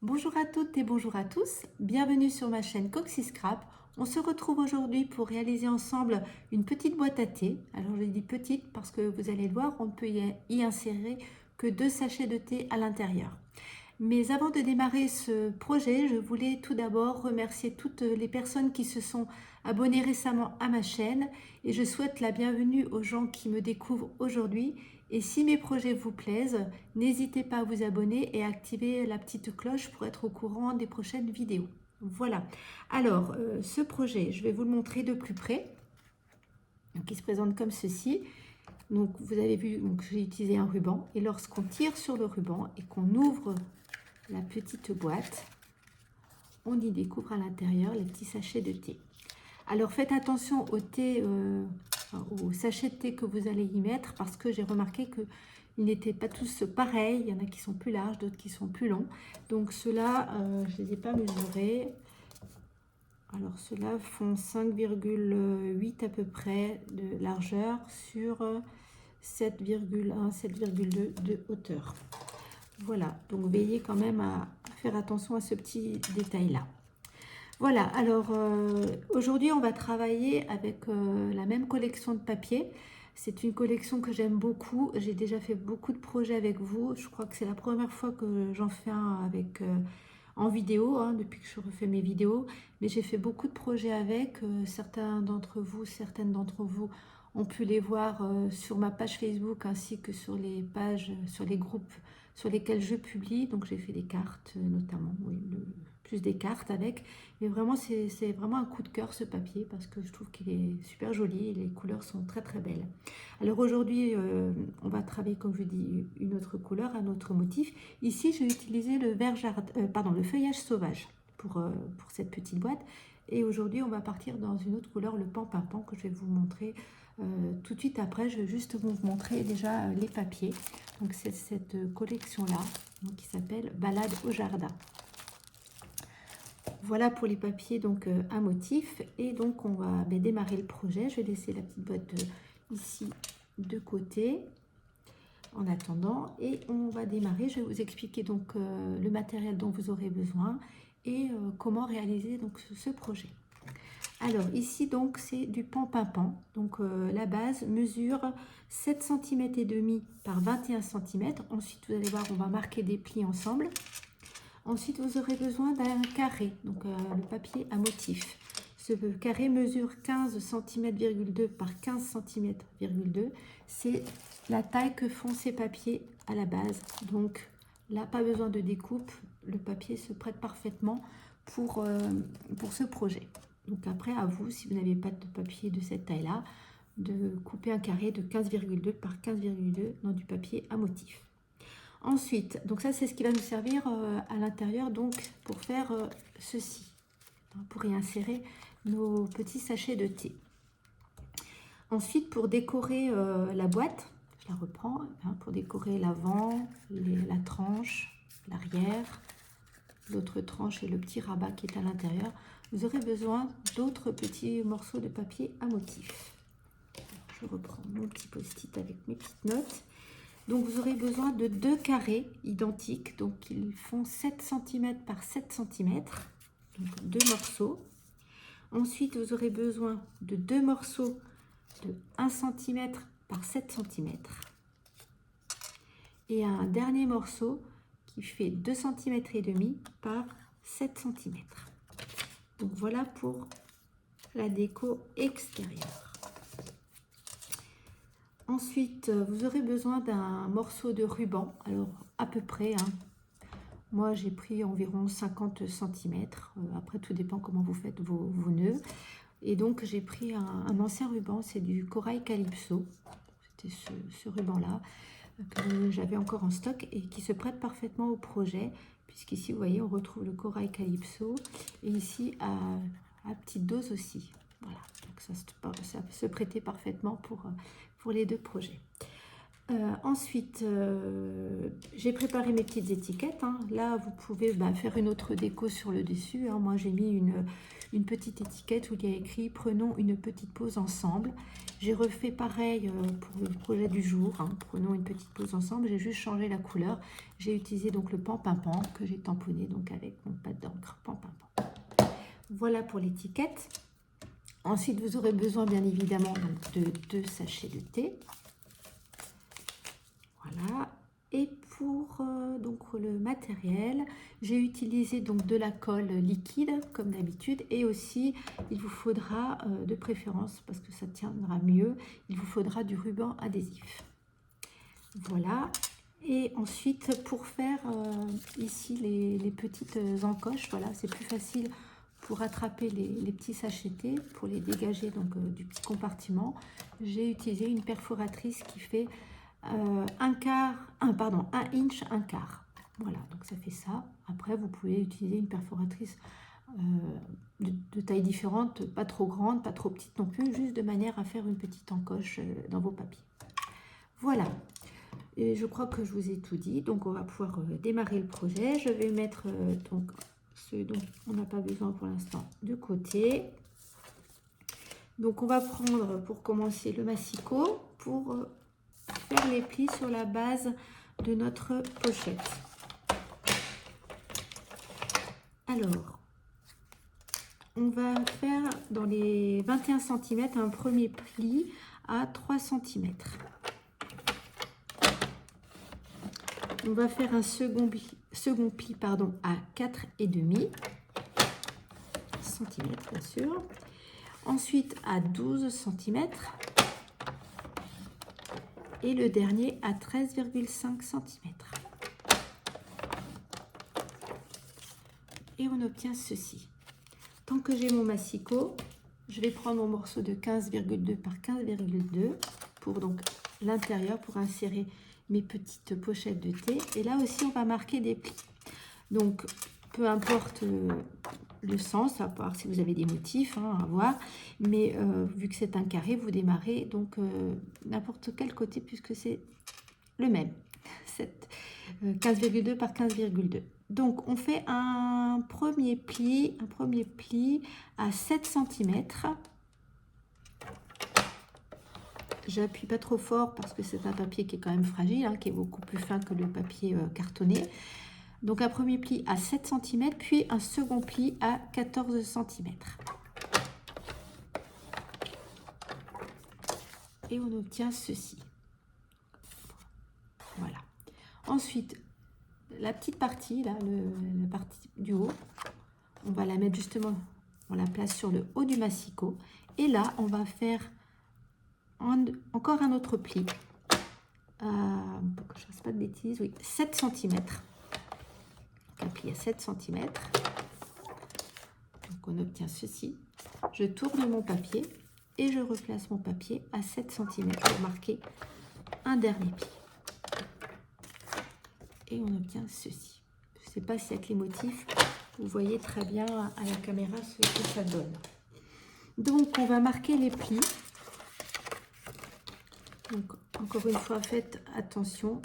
Bonjour à toutes et bonjour à tous, bienvenue sur ma chaîne Coxy Scrap. On se retrouve aujourd'hui pour réaliser ensemble une petite boîte à thé. Alors je dis petite parce que vous allez le voir, on ne peut y insérer que 2 sachets de thé à l'intérieur. Mais avant de démarrer ce projet, je voulais tout d'abord remercier toutes les personnes qui se sont abonnées récemment à ma chaîne et je souhaite la bienvenue aux gens qui me découvrent aujourd'hui. Et si mes projets vous plaisent, n'hésitez pas à vous abonner et à activer la petite cloche pour être au courant des prochaines vidéos. Voilà. Alors, ce projet, je vais vous le montrer de plus près. Donc, il se présente comme ceci. Donc, vous avez vu, j'ai utilisé un ruban. Et lorsqu'on tire sur le ruban et qu'on ouvre la petite boîte, on y découvre à l'intérieur les petits sachets de thé. Alors, faites attention au thé, aux sachets de thé que vous allez y mettre parce que j'ai remarqué que ils n'étaient pas tous pareils. Il y en a qui sont plus larges, d'autres qui sont plus longs. Donc ceux-là, je ne les ai pas mesurés. Alors ceux-là font 5,8 à peu près de largeur sur 7,1, 7,2 de hauteur. Voilà, donc veillez quand même à faire attention à ce petit détail-là. Voilà, alors aujourd'hui on va travailler avec la même collection de papier. C'est une collection que j'aime beaucoup. J'ai déjà fait beaucoup de projets avec vous. Je crois que c'est la première fois que j'en fais un avec, en vidéo, hein, depuis que je refais mes vidéos. Mais j'ai fait beaucoup de projets avec. Certaines d'entre vous ont pu les voir sur ma page Facebook ainsi que sur les pages, sur les groupes sur lesquels je publie. Donc j'ai fait des cartes notamment, oui, plus des cartes avec. Mais vraiment, c'est vraiment un coup de cœur ce papier parce que je trouve qu'il est super joli et les couleurs sont très très belles. Alors aujourd'hui, on va travailler, comme je dis, une autre couleur, un autre motif. Ici, j'ai utilisé le le feuillage sauvage pour cette petite boîte. Et aujourd'hui, on va partir dans une autre couleur, le pan-pimpant, que je vais vous montrer tout de suite après. Je vais juste vous montrer déjà les papiers. Donc c'est cette collection-là qui s'appelle Balade au jardin. Voilà pour les papiers donc à motif et donc on va démarrer le projet. Je vais laisser la petite boîte ici de côté en attendant et on va démarrer. Je vais vous expliquer donc le matériel dont vous aurez besoin et comment réaliser donc ce projet. Alors ici donc c'est du pan-pimpant. Donc la base mesure 7 cm et demi par 21 cm. Ensuite vous allez voir, on va marquer des plis ensemble. Ensuite, vous aurez besoin d'un carré, donc le papier à motif. Ce carré mesure 15 cm,2 par 15 cm,2. C'est la taille que font ces papiers à la base. Donc là, pas besoin de découpe. Le papier se prête parfaitement pour ce projet. Donc après, à vous, si vous n'avez pas de papier de cette taille-là, de couper un carré de 15,2 par 15,2 dans du papier à motif. Ensuite, donc ça c'est ce qui va nous servir à l'intérieur donc pour faire ceci, pour y insérer nos petits sachets de thé. Ensuite, pour décorer la boîte, je la reprends, pour décorer l'avant, la tranche, l'arrière, l'autre tranche et le petit rabat qui est à l'intérieur, vous aurez besoin d'autres petits morceaux de papier à motif. Je reprends mon petit post-it avec mes petites notes. Donc vous aurez besoin de 2 carrés identiques, donc ils font 7 cm par 7 cm, donc 2 morceaux. Ensuite vous aurez besoin de 2 morceaux de 1 cm par 7 cm. Et un dernier morceau qui fait 2 cm et demi par 7 cm. Donc voilà pour la déco extérieure. Ensuite, vous aurez besoin d'un morceau de ruban, alors à peu près, moi j'ai pris environ 50 cm, après tout dépend comment vous faites vos nœuds. Et donc j'ai pris un ancien ruban, c'est du corail calypso, c'était ce ruban-là que j'avais encore en stock et qui se prête parfaitement au projet, puisqu'ici vous voyez on retrouve le corail calypso et ici à petite dose aussi. Voilà, donc ça peut se prêter parfaitement pour les deux projets. Ensuite, j'ai préparé mes petites étiquettes. Là, vous pouvez faire une autre déco sur le dessus. Moi, j'ai mis une petite étiquette où il y a écrit « Prenons une petite pause ensemble ». J'ai refait pareil pour le projet du jour. Hein. Prenons une petite pause ensemble. J'ai juste changé la couleur. J'ai utilisé donc le pan-pimpant que j'ai tamponné donc avec mon pâte d'encre pan-pimpant. Voilà pour l'étiquette. Ensuite, vous aurez besoin bien évidemment donc, de 2 sachets de thé. Voilà. Et pour donc le matériel, j'ai utilisé donc de la colle liquide comme d'habitude, et aussi il vous faudra de préférence, parce que ça tiendra mieux, il vous faudra du ruban adhésif. Voilà. Et ensuite pour faire ici les petites encoches, voilà, c'est plus facile pour attraper les petits sachets thé, pour les dégager donc du petit compartiment. J'ai utilisé une perforatrice qui fait 1 inch, 1 quart. Voilà, donc ça fait ça. Après, vous pouvez utiliser une perforatrice de taille différente, pas trop grande, pas trop petite non plus, juste de manière à faire une petite encoche dans vos papiers. Voilà, et je crois que je vous ai tout dit. Donc, on va pouvoir démarrer le projet. Je vais mettre donc ceux dont on n'a pas besoin pour l'instant de côté. Donc, on va prendre pour commencer le massicot pour faire les plis sur la base de notre pochette. Alors, on va faire dans les 21 cm un premier pli à 3 cm. On va faire un second pli pardon, à 4,5 cm, bien sûr. Ensuite à 12 cm. Et le dernier à 13,5 cm. Et on obtient ceci. Tant que j'ai mon massicot, je vais prendre mon morceau de 15,2 par 15,2 pour donc l'intérieur, pour insérer mes petites pochettes de thé. Et là aussi, on va marquer des plis. Donc, peu importe le sens, à part si vous avez des motifs, hein, à voir. Mais vu que c'est un carré, vous démarrez donc n'importe quel côté puisque c'est le même. 15,2 par 15,2. Donc, on fait un premier pli à 7 cm. J'appuie pas trop fort parce que c'est un papier qui est quand même fragile, hein, qui est beaucoup plus fin que le papier cartonné. Donc, un premier pli à 7 cm, puis un second pli à 14 cm. Et on obtient ceci. Voilà. Ensuite, la petite partie, là, la partie du haut, on va la mettre justement, on la place sur le haut du massicot. Et là, on va faire encore un autre pli. Pour que je ne fasse pas de bêtises, oui, 7 cm. Un pli à 7 cm. Donc, on obtient ceci. Je tourne mon papier et je replace mon papier à 7 cm pour marquer un dernier pli. Et on obtient ceci. Je ne sais pas si avec les motifs, vous voyez très bien à la caméra ce que ça donne. Donc, on va marquer les plis. Donc, encore une fois, faites attention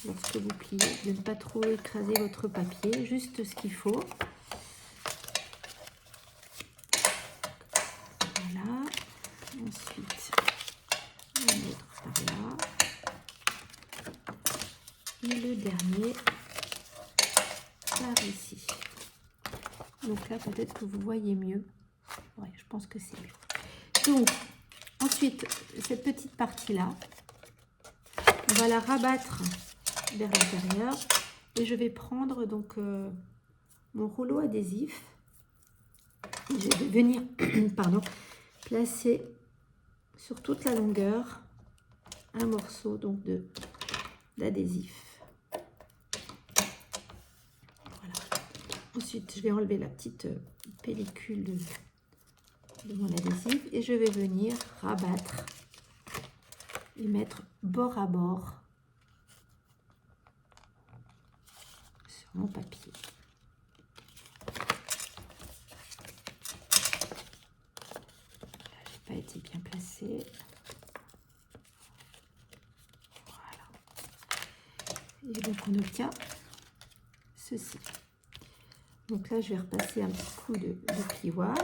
lorsque vous pliez de ne pas trop écraser votre papier, juste ce qu'il faut. Voilà. Ensuite, on va mettre par là. Et le dernier par ici. Donc là, peut-être que vous voyez mieux. Ouais, je pense que c'est mieux. Donc, ensuite, cette petite partie-là, on va la rabattre vers l'intérieur. Et je vais prendre donc mon rouleau adhésif. Et je vais venir placer sur toute la longueur un morceau donc d'adhésif. Ensuite, je vais enlever la petite pellicule de mon adhésif et je vais venir rabattre et mettre bord à bord sur mon papier. Je n'ai pas été bien placée. Voilà. Et donc, on obtient ceci. Donc là, je vais repasser un petit coup de plioir.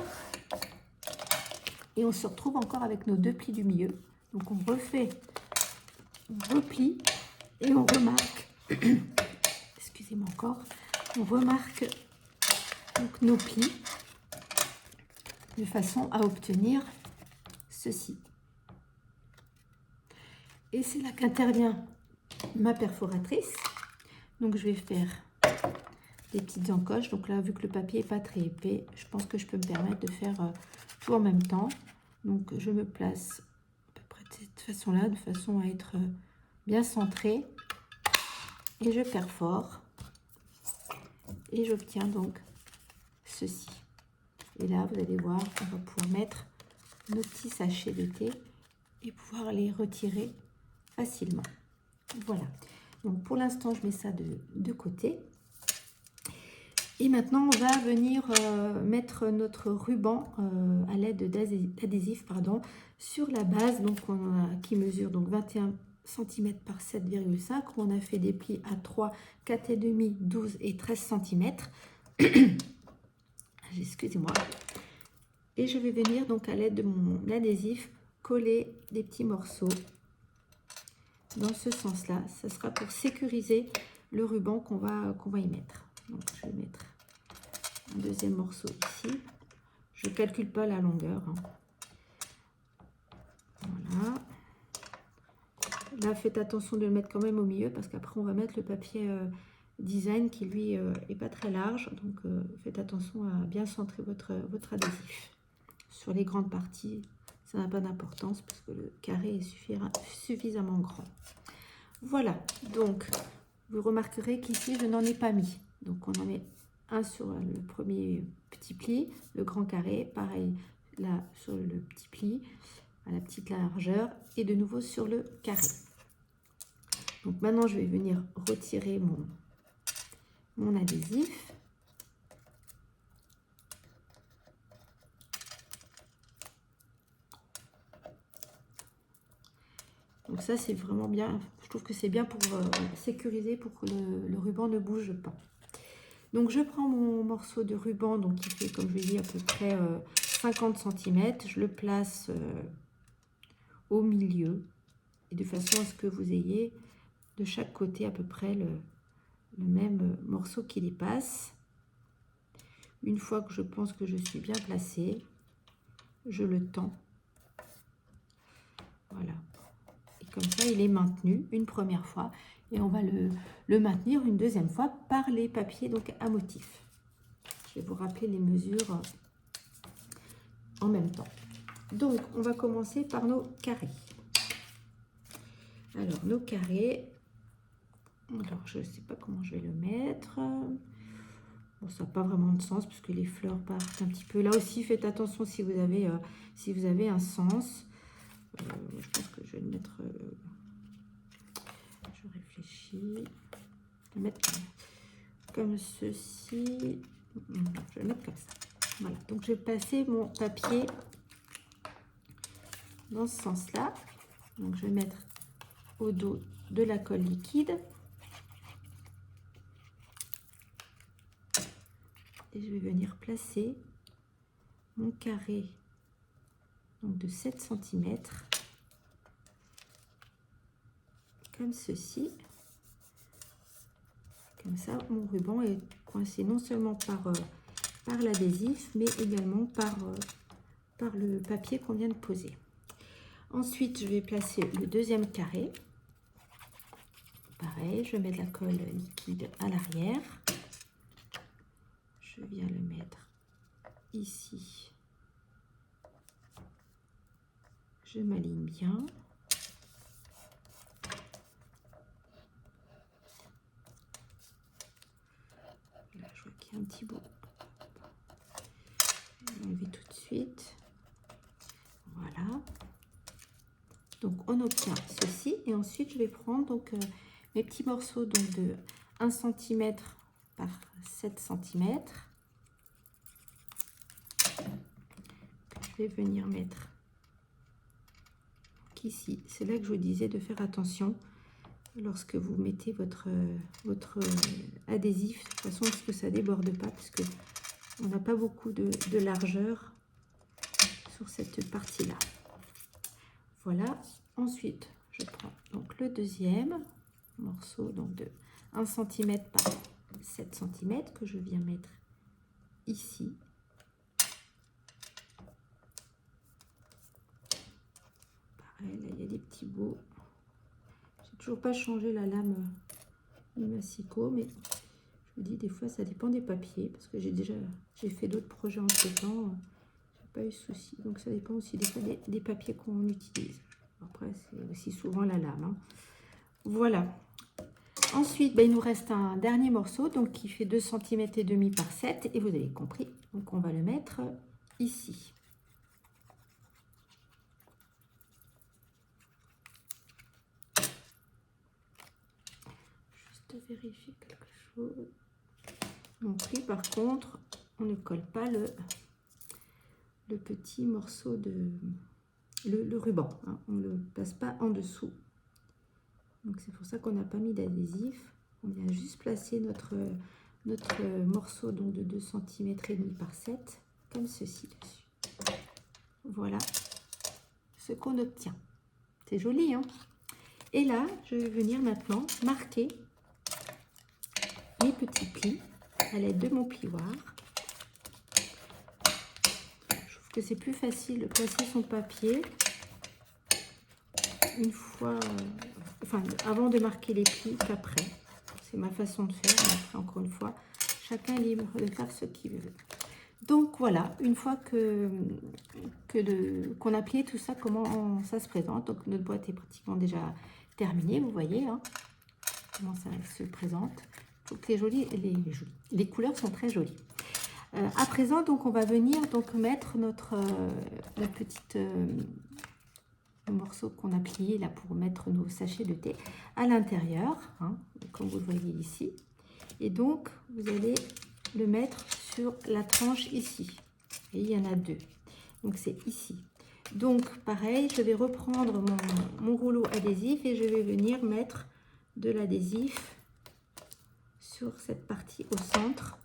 Et on se retrouve encore avec nos 2 plis du milieu. Donc on refait, on replie et on remarque, excusez-moi encore, on remarque donc nos plis de façon à obtenir ceci. Et c'est là qu'intervient ma perforatrice. Donc je vais faire des petites encoches. Donc là, vu que le papier n'est pas très épais, je pense que je peux me permettre de faire tout en même temps. Donc je me place à peu près de cette façon-là, de façon à être bien centrée. Et je perfore. Et j'obtiens donc ceci. Et là, vous allez voir, on va pouvoir mettre nos petits sachets de thé et pouvoir les retirer facilement. Voilà. Donc pour l'instant, je mets ça de côté. Et maintenant, on va venir mettre notre ruban à l'aide d'adhésif sur la base donc qui mesure donc 21 cm par 7,5. On a fait des plis à 3, 4,5, 12 et 13 cm. Excusez-moi. Et je vais venir donc à l'aide de mon adhésif coller des petits morceaux dans ce sens-là. Ça sera pour sécuriser le ruban qu'on va y mettre. Donc je vais mettre un deuxième morceau ici. Je ne calcule pas la longueur. Voilà. Là, faites attention de le mettre quand même au milieu parce qu'après, on va mettre le papier design qui, lui, est pas très large. Donc, faites attention à bien centrer votre adhésif. Sur les grandes parties, ça n'a pas d'importance parce que le carré est suffisamment grand. Voilà. Donc, vous remarquerez qu'ici, je n'en ai pas mis. Donc, on en met un sur le premier petit pli, le grand carré. Pareil, là, sur le petit pli, à la petite largeur. Et de nouveau sur le carré. Donc, maintenant, je vais venir retirer mon adhésif. Donc ça, c'est vraiment bien. Je trouve que c'est bien pour sécuriser, pour que le ruban ne bouge pas. Donc, je prends mon morceau de ruban, donc qui fait, comme je l'ai dit, à peu près 50 cm. Je le place au milieu, et de façon à ce que vous ayez de chaque côté à peu près le même morceau qui dépasse. Une fois que je pense que je suis bien placée, je le tends. Voilà. Comme ça, il est maintenu une première fois et on va le maintenir une deuxième fois par les papiers donc à motif. Je vais vous rappeler les mesures en même temps. Donc, on va commencer par nos carrés. Alors, nos carrés, alors je ne sais pas comment je vais le mettre. Bon, ça n'a pas vraiment de sens puisque les fleurs partent un petit peu. Là aussi, faites attention si vous avez un sens. Je pense que je vais le mettre... je réfléchis. Je vais mettre comme ceci. Je vais le mettre comme ça. Voilà. Donc, je vais passer mon papier dans ce sens-là. Donc, je vais mettre au dos de la colle liquide. Et je vais venir placer mon carré donc de 7 cm. Comme ceci. Comme ça, mon ruban est coincé non seulement par l'adhésif, mais également par le papier qu'on vient de poser. Ensuite, je vais placer le deuxième carré. Pareil, je mets de la colle liquide à l'arrière. Je viens le mettre ici. Je m'aligne bien. Là, je vois qu'il y a un petit bout. Je vais enlever tout de suite. Voilà. Donc, on obtient ceci. Et ensuite, je vais prendre donc, mes petits morceaux donc, de 1 cm par 7 cm. Je vais venir mettre ici. C'est là que je vous disais de faire attention lorsque vous mettez votre adhésif, de façon à ce que ça ne déborde pas, parce que on n'a pas beaucoup de largeur sur cette partie-là. Voilà. Ensuite, je prends donc le deuxième morceau donc de 1 cm par 7 cm que je viens mettre ici. Pareil, là, il y a des petits bouts. J'ai toujours pas changé la lame du massicot, mais je vous dis, des fois, ça dépend des papiers, parce que j'ai fait d'autres projets entre-temps. J'ai pas eu de souci. Donc, ça dépend aussi des fois des papiers qu'on utilise. Après, c'est aussi souvent la lame. Hein. Voilà. Ensuite, ben, il nous reste un dernier morceau, donc qui fait 2,5 cm par 7, et vous avez compris. Donc, on va le mettre ici. Juste vérifier quelque chose. Donc, puis, par contre, on ne colle pas le petit morceau de le ruban. Hein, on ne le passe pas en dessous. Donc, c'est pour ça qu'on n'a pas mis d'adhésif. On vient juste placer notre morceau donc de 2,5 cm par 7, comme ceci dessus. Voilà ce qu'on obtient. C'est joli, hein? Et là, je vais venir maintenant marquer mes petits plis à l'aide de mon plioir. Je trouve que c'est plus facile de placer son papier une fois, enfin, avant de marquer les plis qu'après. C'est ma façon de faire. Mais après, encore une fois, chacun est libre de faire ce qu'il veut. Donc voilà, une fois qu'on a plié tout ça, comment ça se présente. Donc notre boîte est pratiquement déjà terminée, vous voyez hein, comment ça se présente. Je trouve que les couleurs sont très jolies. À présent, donc on va venir donc mettre notre le morceau qu'on a plié là pour mettre nos sachets de thé à l'intérieur, hein, comme vous le voyez ici. Et donc vous allez le mettre sur la tranche ici. Et il y en a deux. Donc c'est ici. Donc pareil, je vais reprendre mon rouleau adhésif et je vais venir mettre de l'adhésif sur cette partie au centre.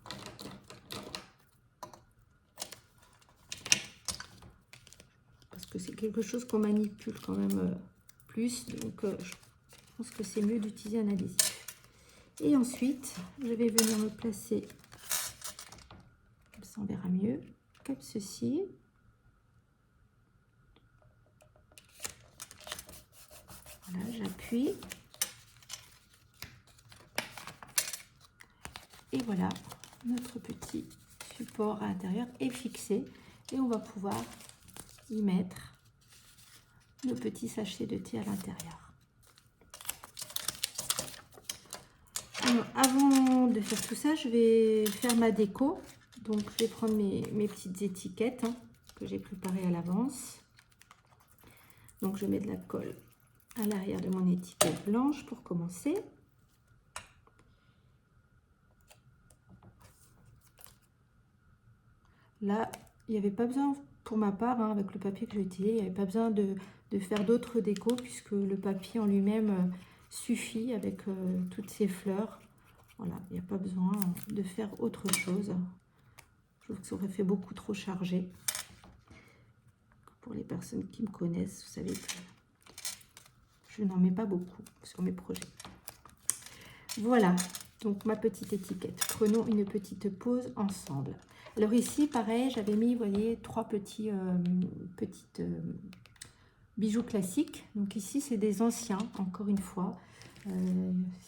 Parce que c'est quelque chose qu'on manipule quand même plus. Donc je pense que c'est mieux d'utiliser un adhésif. Et ensuite, je vais venir me placer, comme ça on verra mieux, comme ceci. Voilà, j'appuie. Et voilà, notre petit support à l'intérieur est fixé. Et on va pouvoir y mettre nos petits sachets de thé à l'intérieur. Avant de faire tout ça, je vais faire ma déco. Donc, je vais prendre mes petites étiquettes hein, que j'ai préparées à l'avance. Donc, je mets de la colle à l'arrière de mon étiquette blanche pour commencer. Là, il n'y avait pas besoin, pour ma part, hein, avec le papier que j'ai utilisé, il n'y avait pas besoin de faire d'autres décos puisque le papier en lui-même suffit avec toutes ces fleurs. Voilà, il n'y a pas besoin de faire autre chose. Je trouve que ça aurait fait beaucoup trop chargé. Pour les personnes qui me connaissent, vous savez que je n'en mets pas beaucoup sur mes projets. Voilà, donc ma petite étiquette. Prenons une petite pause ensemble. Alors ici, pareil, j'avais mis, vous voyez, 3 petites bijoux classiques. Donc ici, c'est des anciens, encore une fois. Ça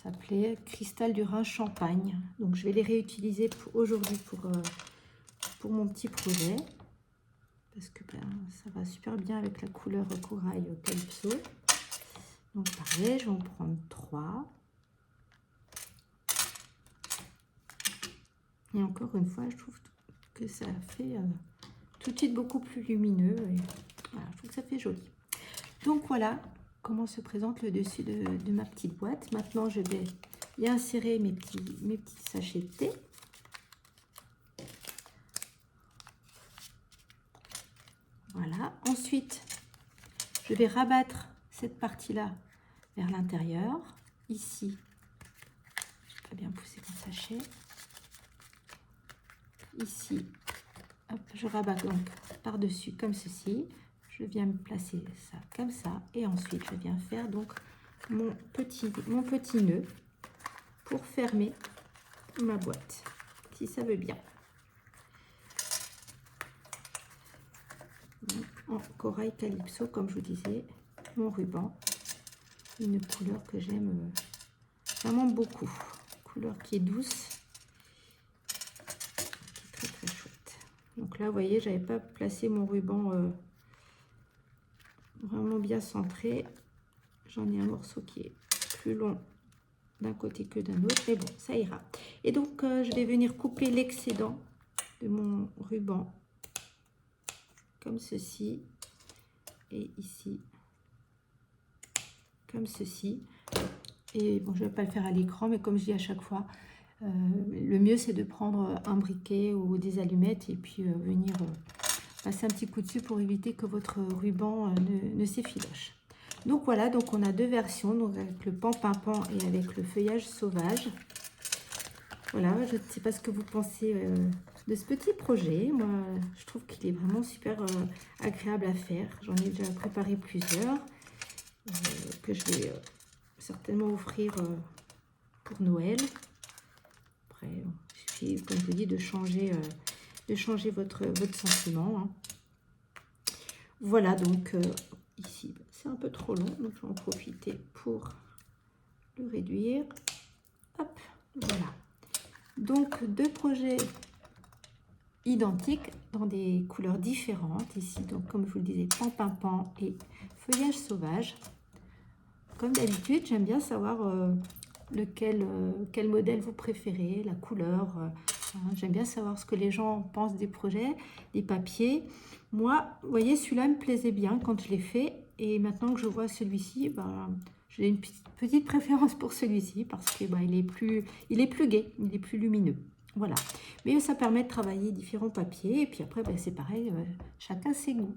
s'appelait Cristal du Rhin Champagne. Donc je vais les réutiliser aujourd'hui pour mon petit projet. Parce que ben, ça va super bien avec la couleur corail Calypso. Donc pareil, je vais en prendre 3. Et encore une fois, je trouve que ça fait tout de suite beaucoup plus lumineux. Et voilà, je trouve que ça fait joli. Donc voilà comment se présente le dessus de ma petite boîte. Maintenant, je vais y insérer mes petits sachets de thé. Voilà. Ensuite, je vais rabattre cette partie-là vers l'intérieur. Ici, je vais pas bien pousser mon sachet. Ici, hop, je rabats donc par-dessus comme ceci. Je viens me placer ça comme ça et ensuite je viens faire donc mon petit nœud pour fermer ma boîte, si ça veut bien. En corail calypso, comme je vous disais, mon ruban, une couleur que j'aime vraiment beaucoup, couleur qui est douce, qui est très très chouette. Donc là, vous voyez, j'avais pas placé mon ruban vraiment bien centré. J'en ai un morceau qui est plus long d'un côté que d'un autre, mais bon, ça ira. Et donc, je vais venir couper l'excédent de mon ruban, comme ceci, et ici, comme ceci. Et bon, je ne vais pas le faire à l'écran, mais comme je dis à chaque fois, le mieux c'est de prendre un briquet ou des allumettes et puis venir passer un petit coup dessus pour éviter que votre ruban ne s'effiloche. Donc voilà, donc on a deux versions, donc avec le pan-pimpant et avec le feuillage sauvage. Voilà, je ne sais pas ce que vous pensez de ce petit projet. Moi, je trouve qu'il est vraiment super agréable à faire. J'en ai déjà préparé plusieurs que je vais certainement offrir pour Noël. Après, il suffit, comme je vous dis, de changer votre sentiment. Hein. Voilà, donc ici, c'est un peu trop long, donc je vais en profiter pour le réduire. Hop, voilà. Donc, deux projets identiques dans des couleurs différentes. Ici, donc, comme je vous le disais, pan-pimpant et feuillage sauvage. Comme d'habitude, j'aime bien savoir quel modèle vous préférez, la couleur. J'aime bien savoir ce que les gens pensent des projets, des papiers. Moi, vous voyez, celui-là me plaisait bien quand je l'ai fait. Et maintenant que je vois celui-ci, j'ai une petite préférence pour celui-ci parce que il est plus gai, il est plus lumineux. Voilà. Mais ça permet de travailler différents papiers. Et puis après, c'est pareil, chacun ses goûts.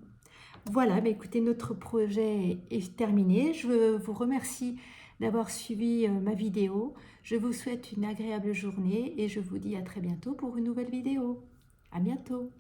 Voilà, écoutez, notre projet est terminé. Je vous remercie d'avoir suivi ma vidéo. Je vous souhaite une agréable journée et je vous dis à très bientôt pour une nouvelle vidéo. À bientôt.